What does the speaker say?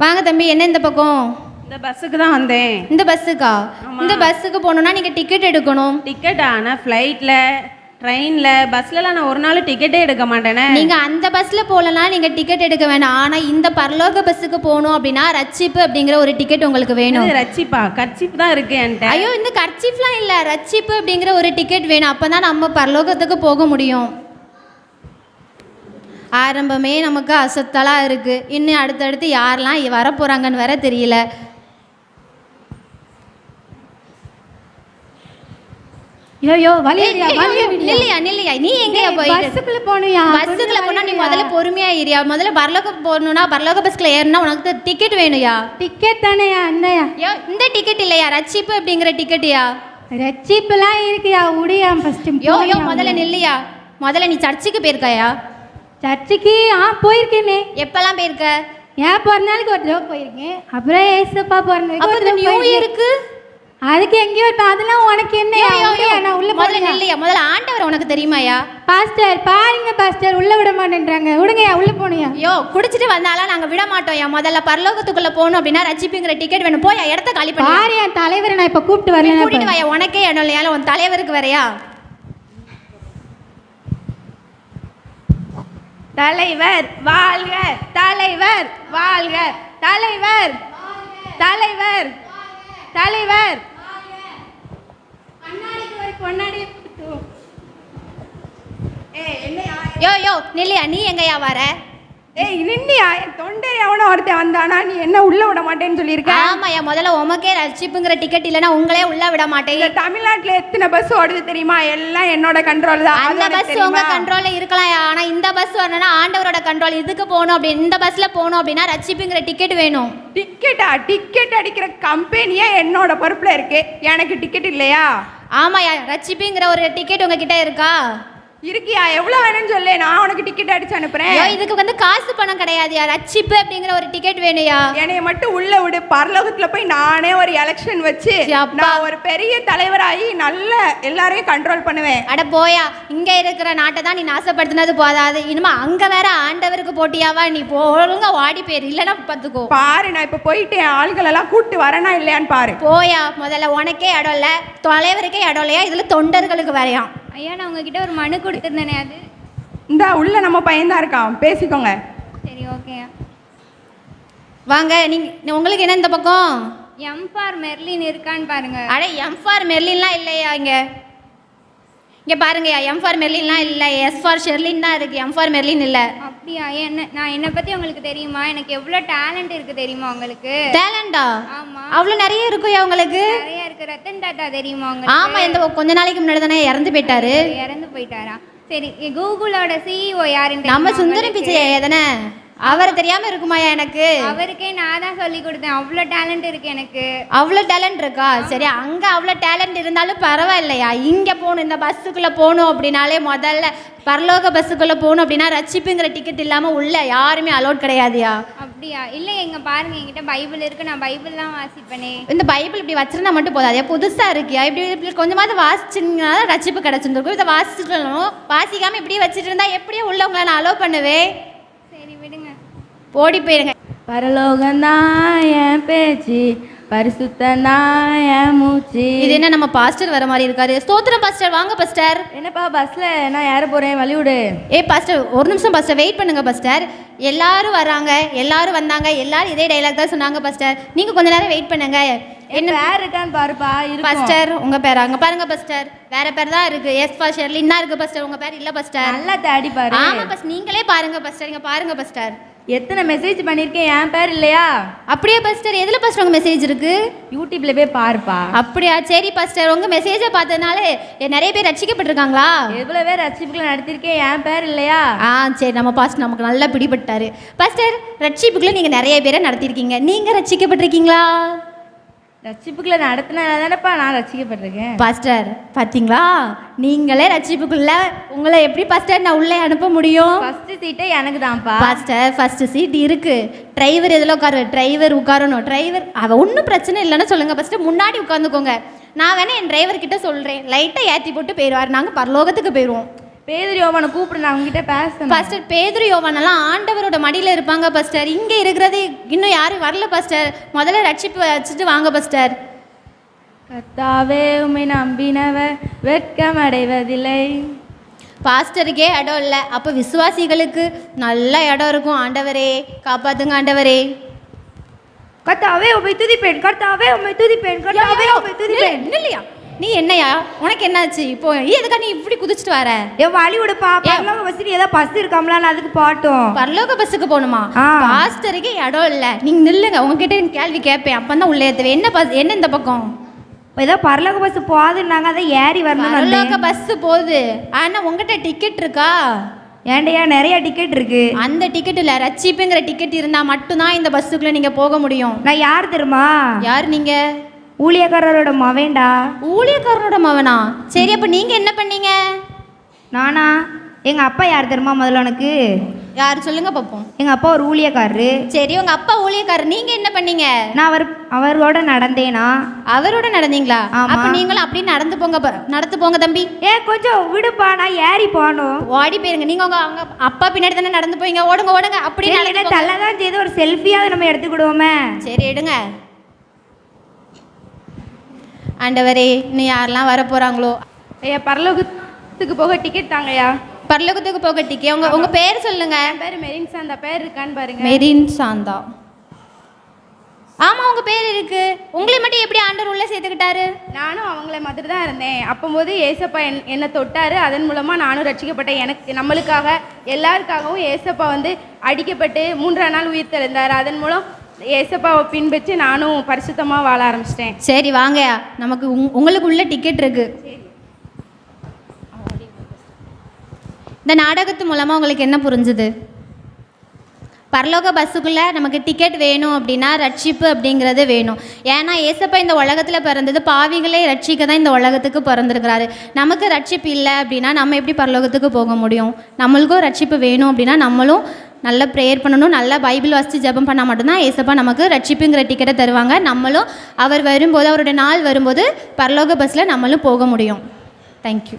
வாங்க தம்பி, என்ன இந்த பக்கம்? இந்த பஸ்ஸுக்கு தான் வந்தேன். இந்த பஸ்ஸுக்கா? இந்த பஸ்ஸுக்கு போகணுன்னா நீங்கள் டிக்கெட் எடுக்கணும். டிக்கெட் ஆனால் ஃப்ளைட்டில், ட்ரெயினில், பஸ்லலாம் நான் ஒரு நாள் டிக்கெட்டே எடுக்க மாட்டேனே. நீங்கள் அந்த பஸ்ஸில் போகலன்னா நீங்கள் டிக்கெட் எடுக்க வேணாம். ஆனால் இந்த பரலோக பஸ்ஸுக்கு போகணும் அப்படின்னா ரட்சிப்பு அப்படிங்கிற ஒரு டிக்கெட் உங்களுக்கு வேணும். ரட்சிப்பா? கர்ச்சிப் தான் இருக்கு என்கிட்ட. ஐயோ, இந்த கர்ச்சிப்லாம் இல்லை, ரட்சிப்பு அப்படிங்கிற ஒரு டிக்கெட் வேணும். அப்போ தான் நம்ம பரலோகத்துக்கு போக முடியும். ஆரம்பமே நமக்கு அசத்தலாக இருக்குது. இன்னும் அடுத்தடுத்து யாரெல்லாம் வரப்போகிறாங்கன்னு வேற தெரியல. நில்லையா, நீ எங்கேயா பஸ்ஸுக்குள்ள போனியா? பஸ்ஸுக்குள்ள போனா நீ முதல்ல பொறுமையா ஏறியா. முதல்ல பரலோகம் போகணும்னா பரலோக பஸ்ல ஏறினா உனக்கு டிக்கெட் வேணும்யா. டிக்கெட் தானேயா? என்னயா இந்த டிக்கெட் இல்லையா, ரட்சிப்பு அப்படிங்கிற டிக்கெட்யா. ரட்சிப்புலாம் இருக்குயா, உடையா ஃபர்ஸ்ட். யோ முதல்ல நில்லையா. முதல்ல நீ சர்ச்சுக்கு போயிருக்காயா? சர்ச்சுக்கு போயிருக்கேனே. எப்பெல்லாம் போயிருக்க? ஏன் பிறநாளுக்கு ஒரு தடவை போயிருக்கேன். அப்புறம் ஏசப்பா பிறந்ததுக்கு நியூ இயருக்கு அதுக்கு எங்கேயோ இருப்பேன். அதெல்லாம் உனக்கு என்ன? நான் உள்ள முதல்ல இல்லையா. முதல்ல ஆண்டவர் உனக்கு தெரியுமாயா? பாஸ்டர் பாருங்க பாஸ்டர், உள்ள விட மாட்டேன்றாங்க. விடுங்கயா, உள்ள போனியா? குடிச்சிட்டு வந்தாலும் நாங்க விட மாட்டோம்யா. முதல்ல பரலோகத்துக்குள்ள போகணும் அப்படின்னா ரட்சிப்புங்கிற டிக்கெட் வேணும். போய் இடத்த காலி பண்ணி பாரு. என் தலைவரை நான் இப்ப கூப்பிட்டு வரேன். கூட்டிட்டு வாயா. உனக்கே இடம் இல்லையா, உன் தலைவருக்கு வரையா? தலைவர் வாழ்க, தலைவர் வாழ்க, தலைவர் தலைவர் தலைவர். யோ நில்லையா, நீ எங்கயா வர? நின்னியா? என் தொண்டை எவனோ ஒருத்தன் வந்தானா, நீ என்ன உள்ள விட மாட்டேன்னு சொல்லியிருக்க? ஆமாயா, முதல்ல உமக்கே ரட்சிப்புங்கிற டிக்கெட் இல்லைன்னா உங்களே உள்ள விட மாட்டேங்க. தமிழ்நாட்டுல எத்தனை பஸ் ஓடுது தெரியுமா? எல்லாம் என்னோட கண்ட்ரோல் தான். அந்த பஸ் உங்க கண்ட்ரோல்ல இருக்கலாம். ஆனா இந்த பஸ் வரணும்னா ஆண்டவரோட கண்ட்ரோல். இதுக்கு போகணும் அப்படி இந்த பஸ்ல போகணும் அப்படின்னா ரட்சிப்புங்கிற டிக்கெட் வேணும். டிக்கெட்டா? டிக்கெட் அடிக்கிற கம்பெனியே என்னோட பொறுப்புல இருக்கு. எனக்கு டிக்கெட் இல்லையா? ஆமாயா, ரட்சிப்புங்கிற ஒரு டிக்கெட் உங்ககிட்ட இருக்கா? இருக்கியா? எவ்வளவு வேணும்னு சொல்லு, நான் உனக்கு டிக்கெட் அடிச்சு அனுப்புறேன். இதுக்கு வந்து காசு பணம் கிடையாதுயா. ரட்சிப்பு அப்படிங்கிற ஒரு டிக்கெட் வேணும்யா. என்னைய மட்டும் உள்ள விடு. பரலோகத்துல போய் நானே ஒரு எலெக்ஷன் வச்சு நான் ஒரு பெரிய தலைவராகி நல்ல எல்லாரையும் கண்ட்ரோல் பண்ணுவேன். அட போயா, இங்க இருக்கிற நாட்டை தான் நீ நாசப்படுத்தினது போதாது, இனிமே அங்க வேற ஆண்டவருக்கு போட்டியாவா? நீ ஒழுங்கா வாடி பேர் இல்லைன்னா பார்த்துக்கோ. பாரு, நான் இப்ப போயிட்டு ஆள்கள் எல்லாம் கூட்டு வரனா இல்லையான்னு பாரு. போயா, முதல்ல உனக்கே இடம் இல்ல, தலைவருக்கே இடம் இல்லையா, இதுல தொண்டர்களுக்கு வரையாம். ஐயா, நான் உங்ககிட்ட ஒரு மனு கொடுத்துருந்தேனே, அது இந்த உள்ள நம்ம பையன்தான் இருக்கான், பேசிக்கோங்க. சரி, ஓகே. வாங்க. நீங்க உங்களுக்கு என்ன இந்த பக்கம்? எம் ஃபார் மெர்லின் இருக்கான்னு பாருங்க. அட எம் ஃபார் மெர்லின்லாம் இல்லையா இங்க பாருங்கயா. எம் ஃபார் மெர்லின்லாம் இல்லை, எஸ் ஃபார் ஷெர்லின் தான் இருக்கு. எம் ஃபார் மெர்லின் இல்லை. அப்படியா? என்னை பத்தி உங்களுக்கு தெரியுமா? எனக்கு எவ்வளவு டேலண்ட் இருக்கு தெரியுமா உங்களுக்கு? டேலண்டா? ஆமா, அவ்வளவு நிறைய இருக்குயா உங்களுக்கு. நிறைய இருக்கு. ரத்தன் தாத்தா தெரியுமா உங்களுக்கு? ஆமா, இந்த கொஞ்ச நாளைக்கு முன்னாடி தானே இறந்து போயிட்டாரு. இறந்து போயிட்டாரா? சரி, கூகுளோட சிஇஓ யாருன்னு நம்ம சுந்தரம் பிச்சை தானே. அவரை தெரியாம இருக்குமாயா எனக்கு? அவருக்கே நான் தான் சொல்லி கொடுத்தேன். அவ்வளோ டேலண்ட் இருக்கு எனக்கு. அவ்வளோ டேலண்ட் இருக்கா? சரி, அங்க அவ்வளோ டேலண்ட் இருந்தாலும் பரவாயில்லையா. இங்க போகணும், இந்த பஸ்ஸுக்குள்ள போகணும் அப்படின்னாலே முதல்ல பரலோக பஸ்ஸுக்குள்ள போகணும் அப்படின்னா ரட்சிப்புங்கிற டிக்கெட் இல்லாம உள்ள யாருமே அலோட் கிடையாதுயா. அப்படியா? இல்லை, எங்க பாருங்க, என்கிட்ட பைபிள் இருக்கு. நான் பைபிள் தான் வாசிப்பேனே. இந்த பைபிள் இப்படி வச்சிருந்தா மட்டும் போதாது, புதுசா இருக்கியா. இப்படி கொஞ்சமாவது வாசிச்சுன்னா ரட்சிப்பு கிடைச்சிருந்துருக்கும். இதை வாசிச்சுக்கணும். வாசிக்காம இப்படியே வச்சுட்டு இருந்தா எப்படியே உள்ளவங்களை நான் அலோவ் பண்ணுவேன். விடுங்க, ஓடி போயிருங்க. பரலோகந்தான் என் பேச்சு, பரிசுத்தந்தான் என் மூச்சு. இது என்ன நம்ம பாஸ்டர் வர மாதிரி இருக்காரு? ஸ்தோத்திரம் பாஸ்டர். வாங்க பாஸ்டர். என்னப்பா பஸ்ல நான் ஏற போறேன், வழிவிடு. பாஸ்டர் ஒரு நிமிஷம் பாஸ்டர், வெயிட் பண்ணுங்க பாஸ்டர். எல்லாரும் வராங்க, எல்லாரும் வந்தாங்க, எல்லாரும் இதே டைலாக் தான் சொன்னாங்க பாஸ்டர். நீங்க கொஞ்ச நேரம் வெயிட் பண்ணுங்க. என்ன பேர் இருக்கான்னு பாருப்பா. பாஸ்டர் உங்க பேர் அங்க பாருங்க பாஸ்டர். வேற பேர் தான் இருக்கு. எஸ் ஃபார் ஷெர்லின் தான் இருக்கு பாஸ்டர். உங்க பேர் இல்ல பாஸ்டர். நல்லா தேடி பாரு. ஆமா பாஸ்டர், நீங்களே பாருங்க பாஸ்டர். இங்க பாருங்க பாஸ்டர். எத்தனை மெசேஜ் பண்ணிருக்கேன், என் பேர் இல்லையா? அப்படியே பாஸ்டர். எதுல பாஸ்டர் உங்க மெசேஜ் இருக்கு? யூடியூப்ல போய் பாருப்பா. அப்படியா? சரி பாஸ்டர், உங்க மெசேஜை பார்த்ததுனால நிறைய பேர் ரட்சிக்கப்பட்டிருக்காங்களா? எவ்வளவு பேர் ரட்சிப்புக்குள்ள நடத்திருக்கேன், என் பேர் இல்லையா? சரி, நம்ம பாஸ்டர் நமக்கு நல்லா பிடிபட்டாரு. பாஸ்டர், ரட்சிப்புக்குள்ள நீங்க நிறைய பேரை நடத்திருக்கீங்க, நீங்க ரட்சிக்கப்பட்டிருக்கீங்களா? ரட்சிப்புக்குள்ள நடத்தினாதானப்பா நான் ரட்சிக்கப்பட்டிருக்கேன். பாஸ்டர் பாத்தீங்களா, நீங்களே ரட்சிப்புக்குள்ள உங்களை எப்படி பாஸ்டர் நான் உள்ளே அனுப்ப முடியும்? ஃபர்ஸ்ட் சீட்டே எனக்கு தான்ப்பா. பாஸ்டர் ஃபர்ஸ்ட் சீட் இருக்கு. டிரைவர் எதில் உட்காரு? டிரைவர் உட்காரணும். டிரைவர் அவ ஒன்றும் பிரச்சனை இல்லைன்னு சொல்லுங்க பாஸ்டர், முன்னாடி உட்காந்துக்கோங்க. நான் வேணா என் டிரைவர் கிட்ட சொல்றேன், லைட்டா ஏற்றி போட்டு போயிடுவார், நாங்கள் பரலோகத்துக்கு போயிடுவோம். பேதுரு யோவானை கூப்பிடு, நான் உங்ககிட்ட பேசணும். பாஸ்டர் பேதுரு யோவானெல்லாம் ஆண்டவரோட மடியில் இருப்பாங்க பாஸ்டர். இங்கே இருக்கிறது இன்னும் யாரும் வரல பாஸ்டர். முதல்ல ரட்சிப்பு வச்சுட்டு வாங்க பாஸ்டர். கர்த்தாவே உம்மை நம்பினவர் வெட்கம் அடைவதில்லை. பாஸ்டருக்கே இடம் இல்லை, அப்போ விசுவாசிகளுக்கு நல்ல இடம் இருக்கும். ஆண்டவரே காப்பாத்துங்க ஆண்டவரே. கர்த்தாவே உம்மை துதிப்பேன், கர்த்தாவே உம்மை துதிப்பேன், கர்த்தாவே உம்மை துதிப்பேன். இல்லையா நீ என்னையா, உனக்கு என்னாச்சு இப்போ? எதுக்கா நீ இப்படி குதிச்சுட்டு வர? என் வழி விடுப்பா, பரலோக பஸ்ஸுக்கு ஏதோ பஸ் இருக்காமல, நான் அதுக்கு பாட்டும். பரலோக பஸ்ஸுக்கு போகணுமா? பாஸ்டருக்கு இடம் இல்லை, நீங்க நில்லுங்க. உங்ககிட்ட கேள்வி கேட்பேன், அப்பதான் உள்ள ஏற்றுவேன். என்ன பஸ், என்ன இந்த பக்கம்? ஏதோ பரலோக பஸ் போகுதுன்னாங்க, அதை ஏறி வரணும். பரலோக பஸ் போகுது, ஆனா உங்ககிட்ட டிக்கெட் இருக்கா? ஏண்டையா நிறைய டிக்கெட் இருக்கு. அந்த டிக்கெட் இல்ல, ரட்சிப்புங்கிற டிக்கெட் இருந்தா மட்டும்தான் இந்த பஸ்ஸுக்குள்ள நீங்க போக முடியும். நான் யார் தெரியுமா? யார் நீங்க? ஊழியக்காரரோட மவேண்டா. ஊழியக்காரனோட மவனா? சரி, அப்ப நீங்க என்ன பண்ணீங்க? நானா? எங்க அப்பா யார் தெரியுமா முதல்ல உனக்கு? யார் சொல்லுங்க பாப்போம். எங்க அப்பா ஒரு ஊழியக்காரரு. சரி, உங்க அப்பா ஊழியக்காரர், நீங்க என்ன பண்ணீங்க? நான் அவரோட நடந்தேனா? அவரோட நடந்தீங்களா? அப்ப நீங்களும் அப்படியே நடந்து போங்க தம்பி. கொஞ்சம் விடுப்பா, நான் ஏறி போகணும். ஓடி போயிருங்க. நீங்க அவங்க அப்பா பின்னாடி தானே நடந்து போவீங்க. ஓடுங்க ஓடுங்க. அப்படி தள்ளதான் செய்து ஒரு செல்ஃபியாவது நம்ம எடுத்துக்கிடுவோமே. சரி எடுங்க. ஆண்டவரே, இன்னும் யாரெல்லாம் வர போறாங்களோ. ஐயா, பரலோகத்துக்கு போக டிக்கெட் தாங்கய்யா. பரலோகத்துக்கு போக டிக்கெட். உங்க பேர் சொல்லுங்க. என் பேர் மெரின் சாந்தா. பேர் இருக்கான்னு பாருங்க. மெரின் சாந்தா. ஆமா, உங்க பேர் இருக்கு. உங்களை மட்டும் எப்படி ஆண்டவர் உள்ள சேர்த்துக்கிட்டாரு? நானும் அவங்கள மாதிரி தான் இருந்தேன். அப்போது ஏசப்பா என்னை தொட்டாரு. அதன் மூலமா நானும் ரட்சிக்கப்பட்டேன். எனக்கு நம்மளுக்காக எல்லாருக்காகவும் ஏசப்பா வந்து அடிக்கப்பட்டு 3ஆம் நாள் உயிர் தெழுந்தார். அதன் மூலம் ஏசப்பாவை பின்பற்றி நானும் பரிசுத்தமாக வாழ ஆரம்பிச்சிட்டேன். சரி வாங்க, நமக்கு உங்களுக்கு உள்ள டிக்கெட் இருக்கு. இந்த நாடகத்து மூலமாக உங்களுக்கு என்ன புரிஞ்சுது? பரலோக பஸ்ஸுக்குள்ளே நமக்கு டிக்கெட் வேணும் அப்படின்னா ரட்சிப்பு அப்படிங்கிறது வேணும். ஏன்னா ஏசப்பா இந்த உலகத்தில் பிறந்தது பாவிகளே ரட்சிக்க தான் இந்த உலகத்துக்கு பிறந்திருக்கிறாரு. நமக்கு ரட்சிப்பு இல்லை அப்படின்னா நம்ம எப்படி பரலோகத்துக்கு போக முடியும்? நம்மளுக்கும் ரட்சிப்பு வேணும் அப்படின்னா நம்மளும் நல்ல ப்ரேயர் பண்ணணும், நல்லா பைபிள் வாசித்து ஜெபம் பண்ணால் மட்டும்தான் ஏசப்பா நமக்கு ரட்சிப்புங்கிற டிக்கெட்டை தருவாங்க. நம்மளும் அவர் வரும்போது, அவருடைய நாள் வரும்போது பரலோக பஸ்ஸில் நம்மளும் போக முடியும். தேங்க்யூ.